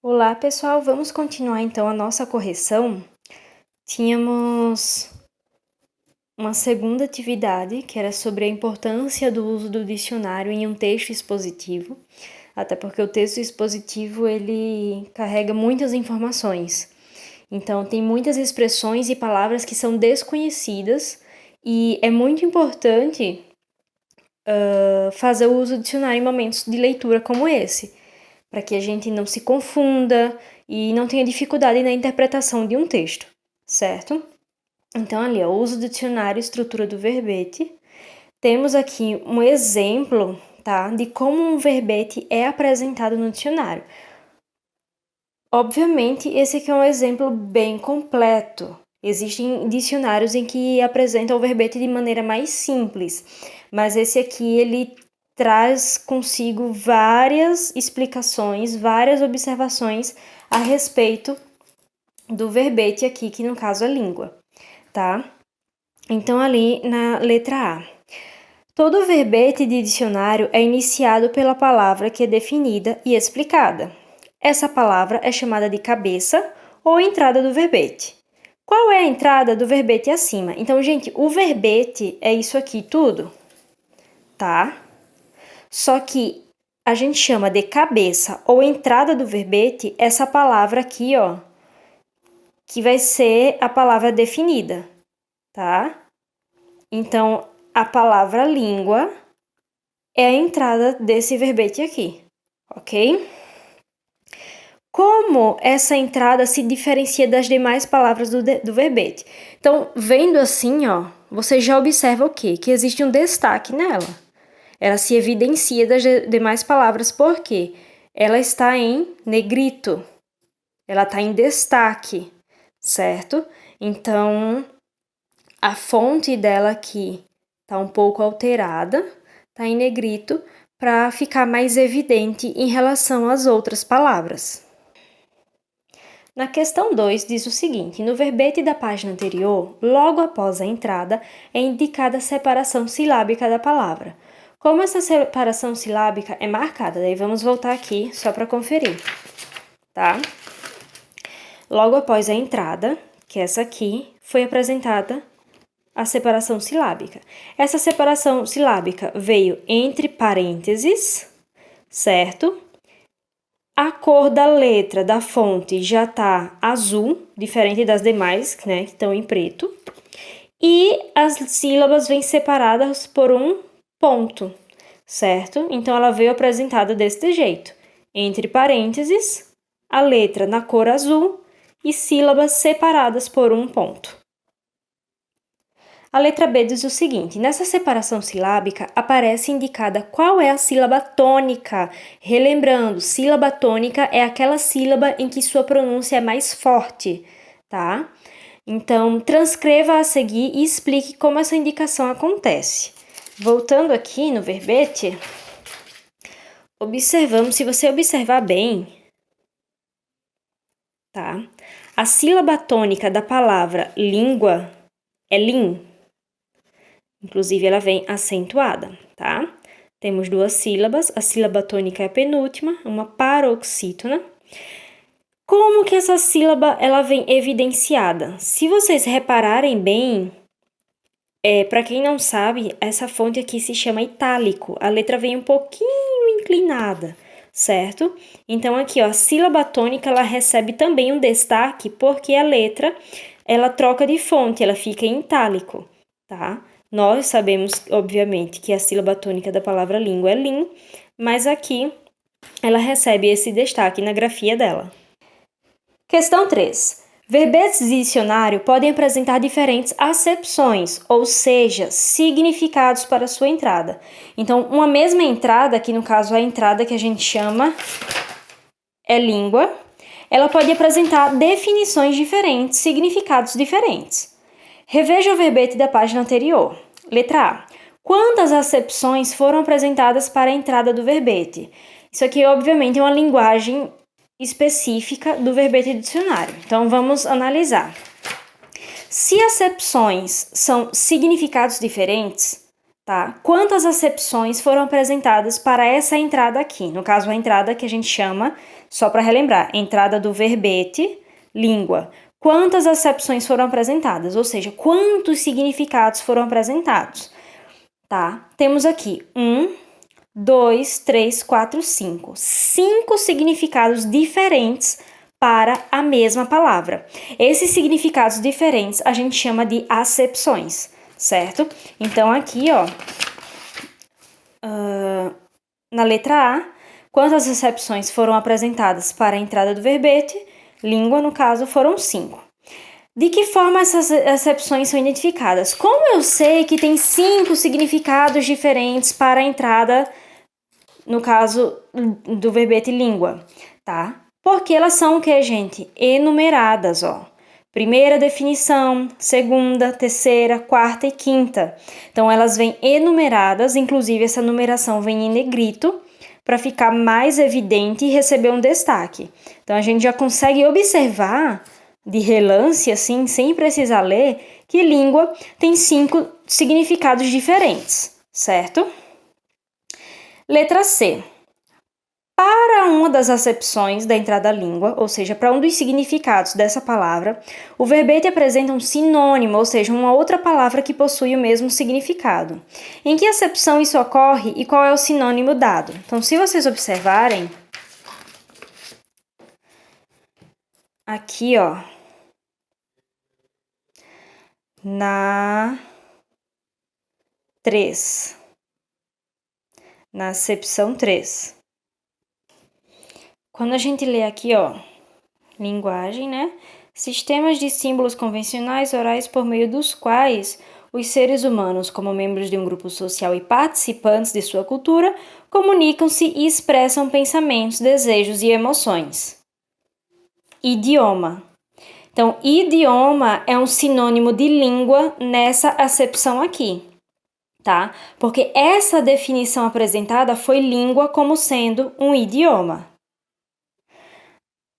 Olá, pessoal, vamos continuar então a nossa correção. Tínhamos uma segunda atividade, que era sobre a importância do uso do dicionário em um texto expositivo, até porque o texto expositivo ele carrega muitas informações. Então, tem muitas expressões e palavras que são desconhecidas e é muito importante fazer o uso do dicionário em momentos de leitura como esse, para que a gente não se confunda e não tenha dificuldade na interpretação de um texto, certo? Então, ali, o uso do dicionário, estrutura do verbete. Temos aqui um exemplo, tá, de como um verbete é apresentado no dicionário. Obviamente, esse aqui é um exemplo bem completo. Existem dicionários em que apresentam o verbete de maneira mais simples, mas esse aqui, ele traz consigo várias explicações, várias observações a respeito do verbete aqui, que no caso é língua, tá? Então, ali na letra A. Todo verbete de dicionário é iniciado pela palavra que é definida e explicada. Essa palavra é chamada de cabeça ou entrada do verbete. Qual é a entrada do verbete acima? Então, gente, o verbete é isso aqui tudo, tá? Só que a gente chama de cabeça ou entrada do verbete essa palavra aqui, ó, que vai ser a palavra definida, tá? Então, a palavra língua é a entrada desse verbete aqui, ok? Como essa entrada se diferencia das demais palavras do verbete? Então, vendo assim, ó, você já observa o quê? Que existe um destaque nela. Ela se evidencia das demais palavras porque ela está em negrito. Ela está em destaque, certo? Então, a fonte dela aqui está um pouco alterada, está em negrito, para ficar mais evidente em relação às outras palavras. Na questão 2, diz o seguinte: no verbete da página anterior, logo após a entrada, é indicada a separação silábica da palavra. Como essa separação silábica é marcada? Daí vamos voltar aqui só para conferir, tá? Logo após a entrada, que é essa aqui, foi apresentada a separação silábica. Essa separação silábica veio entre parênteses, certo? A cor da letra da fonte já tá azul, diferente das demais, né, que estão em preto. E as sílabas vêm separadas por um ponto, certo? Então, ela veio apresentada deste jeito. Entre parênteses, a letra na cor azul e sílabas separadas por um ponto. A letra B diz o seguinte: nessa separação silábica aparece indicada qual é a sílaba tônica. Relembrando, sílaba tônica é aquela sílaba em que sua pronúncia é mais forte, tá? Então, transcreva a seguir e explique como essa indicação acontece. Voltando aqui no verbete, observamos, se você observar bem, tá? A sílaba tônica da palavra língua é lim. Inclusive, ela vem acentuada, tá? Temos duas sílabas, a sílaba tônica é a penúltima, uma paroxítona. Como que essa sílaba ela vem evidenciada? Se vocês repararem bem, para quem não sabe, essa fonte aqui se chama itálico. A letra vem um pouquinho inclinada, certo? Então, aqui, ó, a sílaba tônica, ela recebe também um destaque porque a letra, ela troca de fonte, ela fica em itálico, tá? Nós sabemos, obviamente, que a sílaba tônica da palavra língua é lim, mas aqui ela recebe esse destaque na grafia dela. Questão 3. Verbetes de dicionário podem apresentar diferentes acepções, ou seja, significados para sua entrada. Então, uma mesma entrada, que no caso a entrada que a gente chama é língua, ela pode apresentar definições diferentes, significados diferentes. Reveja o verbete da página anterior. Letra A. Quantas acepções foram apresentadas para a entrada do verbete? Isso aqui, obviamente, é uma linguagem específica do verbete do dicionário. Então, vamos analisar. Se acepções são significados diferentes, tá? Quantas acepções foram apresentadas para essa entrada aqui? No caso, a entrada que a gente chama, só para relembrar, entrada do verbete, língua. Quantas acepções foram apresentadas? Ou seja, quantos significados foram apresentados? Tá? Temos aqui 1, 2, 3, 4, 5. 5 significados diferentes para a mesma palavra. Esses significados diferentes a gente chama de acepções, certo? Então, aqui, ó, na letra A, quantas acepções foram apresentadas para a entrada do verbete? Língua, no caso, foram 5. De que forma essas acepções são identificadas? Como eu sei que tem 5 significados diferentes para a entrada, no caso do verbete língua, tá? Porque elas são o que, gente? Enumeradas, ó. Primeira definição, segunda, terceira, quarta e quinta. Então, elas vêm enumeradas, inclusive essa numeração vem em negrito, para ficar mais evidente e receber um destaque. Então, a gente já consegue observar de relance, assim, sem precisar ler, que língua tem 5 significados diferentes, certo? Letra C. Para uma das acepções da entrada língua, ou seja, para um dos significados dessa palavra, o verbete apresenta um sinônimo, ou seja, uma outra palavra que possui o mesmo significado. Em que acepção isso ocorre e qual é o sinônimo dado? Então, se vocês observarem, aqui, ó, na 3, na acepção 3. Quando a gente lê aqui, ó, linguagem, né? Sistemas de símbolos convencionais orais por meio dos quais os seres humanos, como membros de um grupo social e participantes de sua cultura, comunicam-se e expressam pensamentos, desejos e emoções. Idioma. Então, idioma é um sinônimo de língua nessa acepção aqui, tá? Porque essa definição apresentada foi língua como sendo um idioma.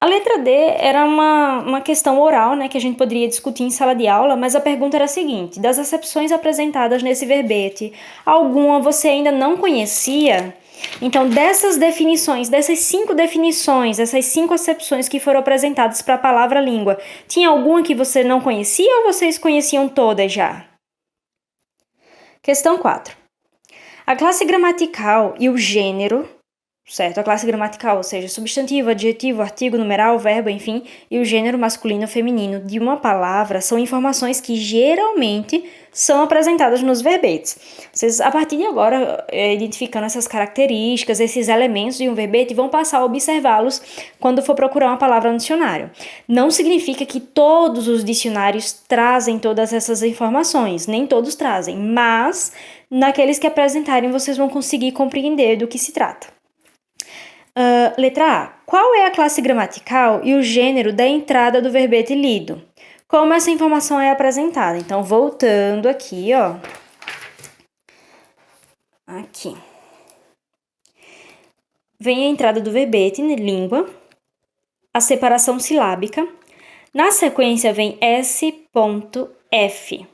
A letra D era uma questão oral, né, que a gente poderia discutir em sala de aula, mas a pergunta era a seguinte: das acepções apresentadas nesse verbete, alguma você ainda não conhecia? Então, dessas definições, dessas 5 definições, essas 5 acepções que foram apresentadas para a palavra língua, tinha alguma que você não conhecia ou vocês conheciam todas já? Questão 4. A classe gramatical e o gênero, certo? A classe gramatical, ou seja, substantivo, adjetivo, artigo, numeral, verbo, enfim, e o gênero masculino ou feminino de uma palavra são informações que geralmente são apresentadas nos verbetes. Vocês, a partir de agora, identificando essas características, esses elementos de um verbete, vão passar a observá-los quando for procurar uma palavra no dicionário. Não significa que todos os dicionários trazem todas essas informações, nem todos trazem, mas naqueles que apresentarem vocês vão conseguir compreender do que se trata. Letra A. Qual é a classe gramatical e o gênero da entrada do verbete lido? Como essa informação é apresentada? Então, voltando aqui, ó. Aqui. Vem a entrada do verbete, né, língua, a separação silábica. Na sequência vem S.F,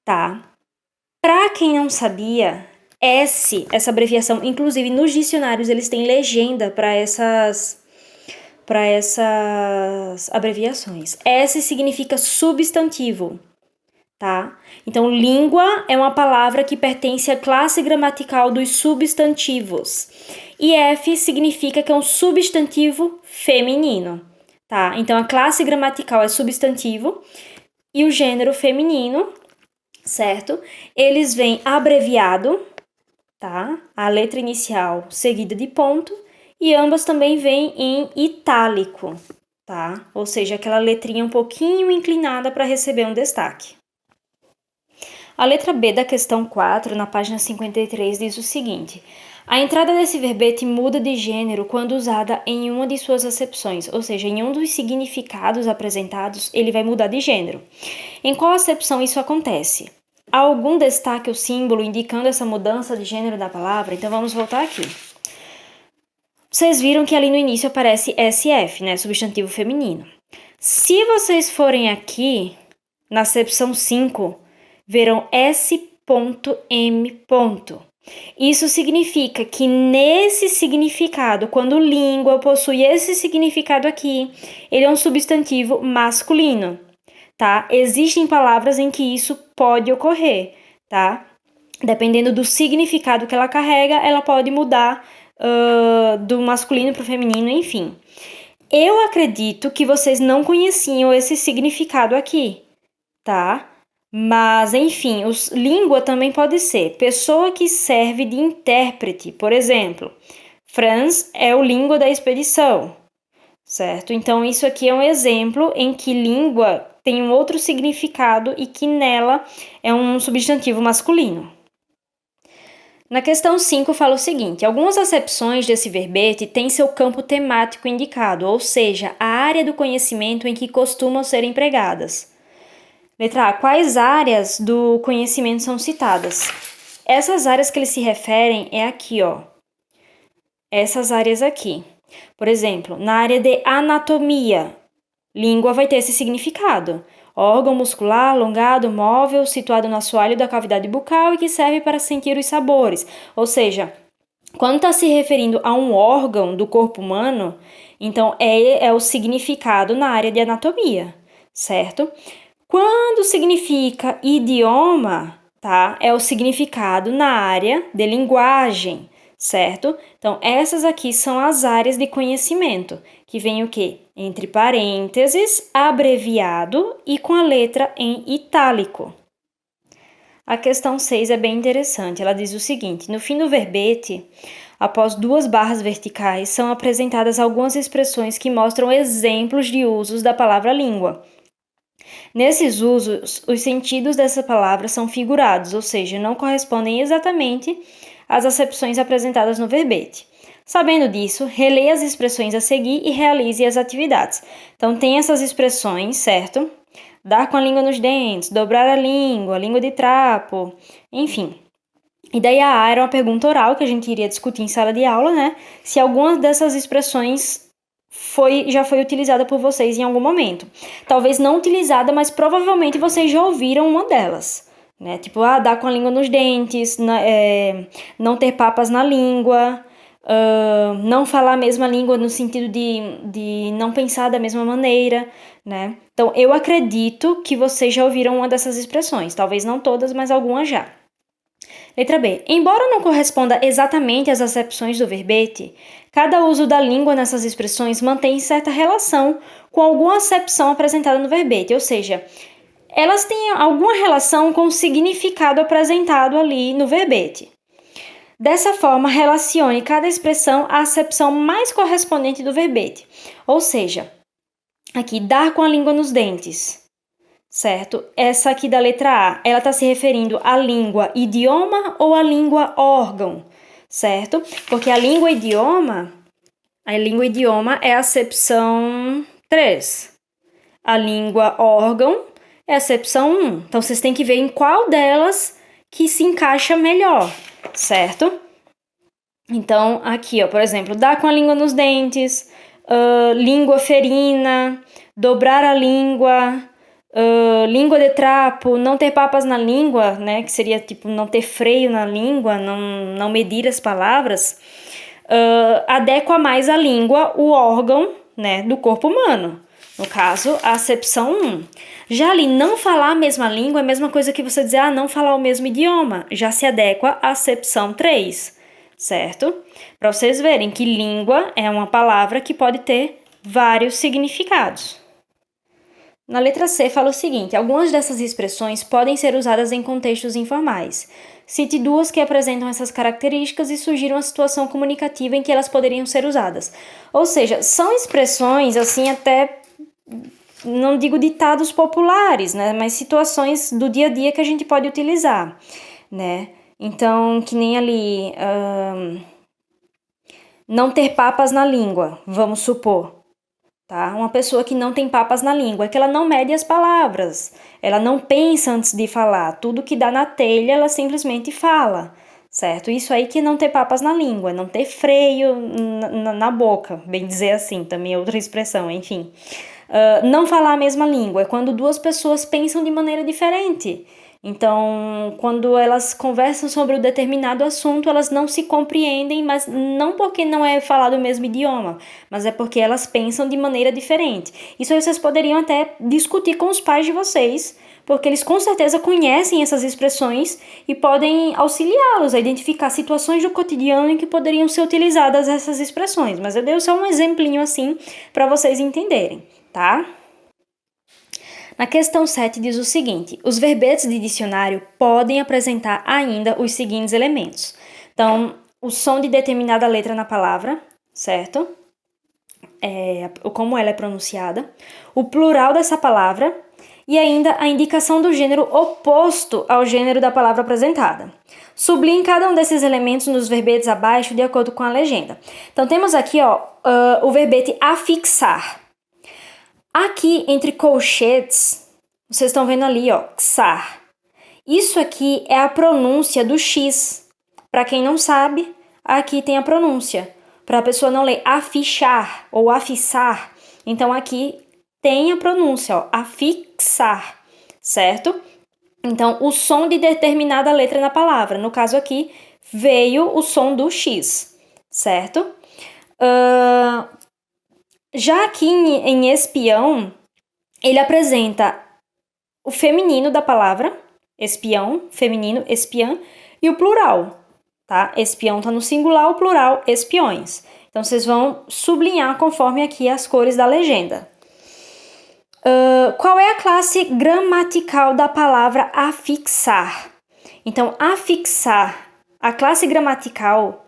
tá? Para quem não sabia, essa abreviação, inclusive nos dicionários eles têm legenda para essas abreviações. S significa substantivo, tá? Então, língua é uma palavra que pertence à classe gramatical dos substantivos. E F significa que é um substantivo feminino, tá? Então, a classe gramatical é substantivo e o gênero feminino, certo? Eles vêm abreviado, tá? A letra inicial seguida de ponto, e ambas também vêm em itálico, tá? Ou seja, aquela letrinha um pouquinho inclinada para receber um destaque. A letra B da questão 4, na página 53, diz o seguinte: a entrada desse verbete muda de gênero quando usada em uma de suas acepções, ou seja, em um dos significados apresentados, ele vai mudar de gênero. Em qual acepção isso acontece? Há algum destaque ou símbolo indicando essa mudança de gênero da palavra? Então vamos voltar aqui. Vocês viram que ali no início aparece SF, né? Substantivo feminino. Se vocês forem aqui, na acepção 5, verão S. A.M. Isso significa que nesse significado, quando língua possui esse significado aqui, ele é um substantivo masculino, tá? Existem palavras em que isso pode ocorrer, tá? Dependendo do significado que ela carrega, ela pode mudar do masculino para o feminino, enfim. Eu acredito que vocês não conheciam esse significado aqui, tá? Mas, enfim, língua também pode ser pessoa que serve de intérprete. Por exemplo, Franz é o língua da expedição, certo? Então, isso aqui é um exemplo em que língua tem um outro significado e que nela é um substantivo masculino. Na questão 5 fala o seguinte: algumas acepções desse verbete têm seu campo temático indicado, ou seja, a área do conhecimento em que costumam ser empregadas. Letra A. Quais áreas do conhecimento são citadas? Essas áreas que eles se referem é aqui, ó. Essas áreas aqui. Por exemplo, na área de anatomia, língua vai ter esse significado. Órgão muscular, alongado, móvel, situado no assoalho da cavidade bucal e que serve para sentir os sabores. Ou seja, quando está se referindo a um órgão do corpo humano, então é o significado na área de anatomia, certo? Quando significa idioma, tá? É o significado na área de linguagem, certo? Então, essas aqui são as áreas de conhecimento, que vem o quê? Entre parênteses, abreviado e com a letra em itálico. A questão 6 é bem interessante. Ela diz o seguinte: no fim do verbete, após 2 barras verticais, são apresentadas algumas expressões que mostram exemplos de usos da palavra língua. Nesses usos, os sentidos dessa palavra são figurados, ou seja, não correspondem exatamente às acepções apresentadas no verbete. Sabendo disso, releia as expressões a seguir e realize as atividades. Então, tem essas expressões, certo? Dar com a língua nos dentes, dobrar a língua de trapo, enfim. E daí a A era uma pergunta oral que a gente iria discutir em sala de aula, né? Se algumas dessas expressões já foi utilizada por vocês em algum momento. Talvez não utilizada, mas provavelmente vocês já ouviram uma delas, né? Tipo, dar com a língua nos dentes, não ter papas na língua, não falar a mesma língua no sentido de não pensar da mesma maneira, né? Então, eu acredito que vocês já ouviram uma dessas expressões. Talvez não todas, mas algumas já. Letra B. Embora não corresponda exatamente às acepções do verbete, cada uso da língua nessas expressões mantém certa relação com alguma acepção apresentada no verbete, ou seja, elas têm alguma relação com o significado apresentado ali no verbete. Dessa forma, relacione cada expressão à acepção mais correspondente do verbete, ou seja, aqui, dar com a língua nos dentes. Certo? Essa aqui da letra A, ela está se referindo à língua idioma ou à língua órgão, certo? Porque a língua idioma é a acepção 3. A língua órgão é a acepção 1. Então, vocês têm que ver em qual delas que se encaixa melhor, certo? Então, aqui, ó, por exemplo, dar com a língua nos dentes, língua ferina, dobrar a língua... língua de trapo, não ter papas na língua, né, que seria tipo não ter freio na língua, não medir as palavras, adequa mais a língua, o órgão, né, do corpo humano. No caso, a acepção 1. Já ali, não falar a mesma língua é a mesma coisa que você dizer, não falar o mesmo idioma. Já se adequa à acepção 3, certo? Para vocês verem que língua é uma palavra que pode ter vários significados. Na letra C fala o seguinte: algumas dessas expressões podem ser usadas em contextos informais. Cite 2 que apresentam essas características e sugira uma situação comunicativa em que elas poderiam ser usadas. Ou seja, são expressões, assim, até, não digo ditados populares, né, mas situações do dia a dia que a gente pode utilizar, né? Então, que nem ali, não ter papas na língua, vamos supor. Tá? Uma pessoa que não tem papas na língua, é que ela não mede as palavras, ela não pensa antes de falar, tudo que dá na telha ela simplesmente fala, certo? Isso aí que não ter papas na língua, não ter freio na boca, bem dizer assim, também é outra expressão, enfim. Não falar a mesma língua é quando 2 pessoas pensam de maneira diferente. Então, quando elas conversam sobre um determinado assunto, elas não se compreendem, mas não porque não é falado o mesmo idioma, mas é porque elas pensam de maneira diferente. Isso aí vocês poderiam até discutir com os pais de vocês, porque eles com certeza conhecem essas expressões e podem auxiliá-los a identificar situações do cotidiano em que poderiam ser utilizadas essas expressões. Mas eu dei só um exemplinho assim para vocês entenderem, tá? Na questão 7 diz o seguinte: os verbetes de dicionário podem apresentar ainda os seguintes elementos. Então, o som de determinada letra na palavra, certo? Como ela é pronunciada, o plural dessa palavra e ainda a indicação do gênero oposto ao gênero da palavra apresentada. Sublinhe cada um desses elementos nos verbetes abaixo de acordo com a legenda. Então, temos aqui o verbete afixar. Aqui, entre colchetes, vocês estão vendo ali, xar. Isso aqui é a pronúncia do X. Para quem não sabe, aqui tem a pronúncia. Para a pessoa não ler afichar ou afixar, então aqui tem a pronúncia, afixar, certo? Então, o som de determinada letra na palavra. No caso aqui, veio o som do X, certo? Já aqui em espião, ele apresenta o feminino da palavra, espião, feminino, espiã, e o plural, tá? Espião tá no singular, o plural, espiões. Então, vocês vão sublinhar conforme aqui as cores da legenda. Qual é a classe gramatical da palavra afixar? Então, afixar, a classe gramatical,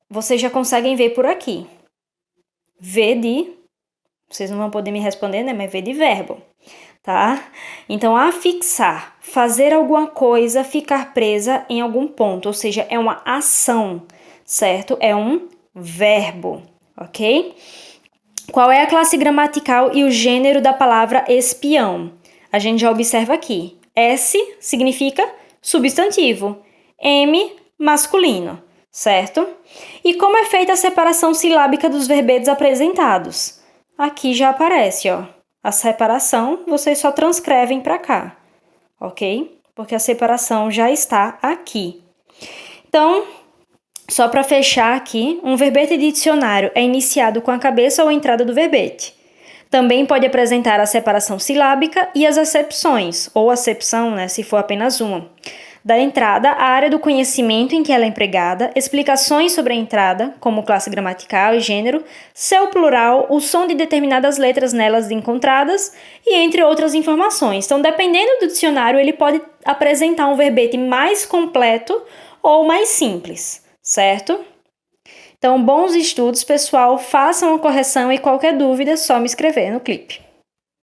vocês já conseguem ver por aqui. V de... Vocês não vão poder me responder, né? Mas V de verbo, tá? Então, afixar, fazer alguma coisa ficar presa em algum ponto, ou seja, é uma ação, certo? É um verbo, ok? Qual é a classe gramatical e o gênero da palavra espião? A gente já observa aqui. S significa substantivo, M, masculino, certo? E como é feita a separação silábica dos verbetes apresentados? Aqui já aparece, a separação, vocês só transcrevem para cá, ok? Porque a separação já está aqui. Então, só para fechar aqui, um verbete de dicionário é iniciado com a cabeça ou a entrada do verbete. Também pode apresentar a separação silábica e as acepções, ou acepção, né, se for apenas uma. Da entrada, a área do conhecimento em que ela é empregada, explicações sobre a entrada, como classe gramatical e gênero, seu plural, o som de determinadas letras nelas encontradas e entre outras informações. Então, dependendo do dicionário, ele pode apresentar um verbete mais completo ou mais simples, certo? Então, bons estudos, pessoal, façam a correção e qualquer dúvida é só me escrever no clipe.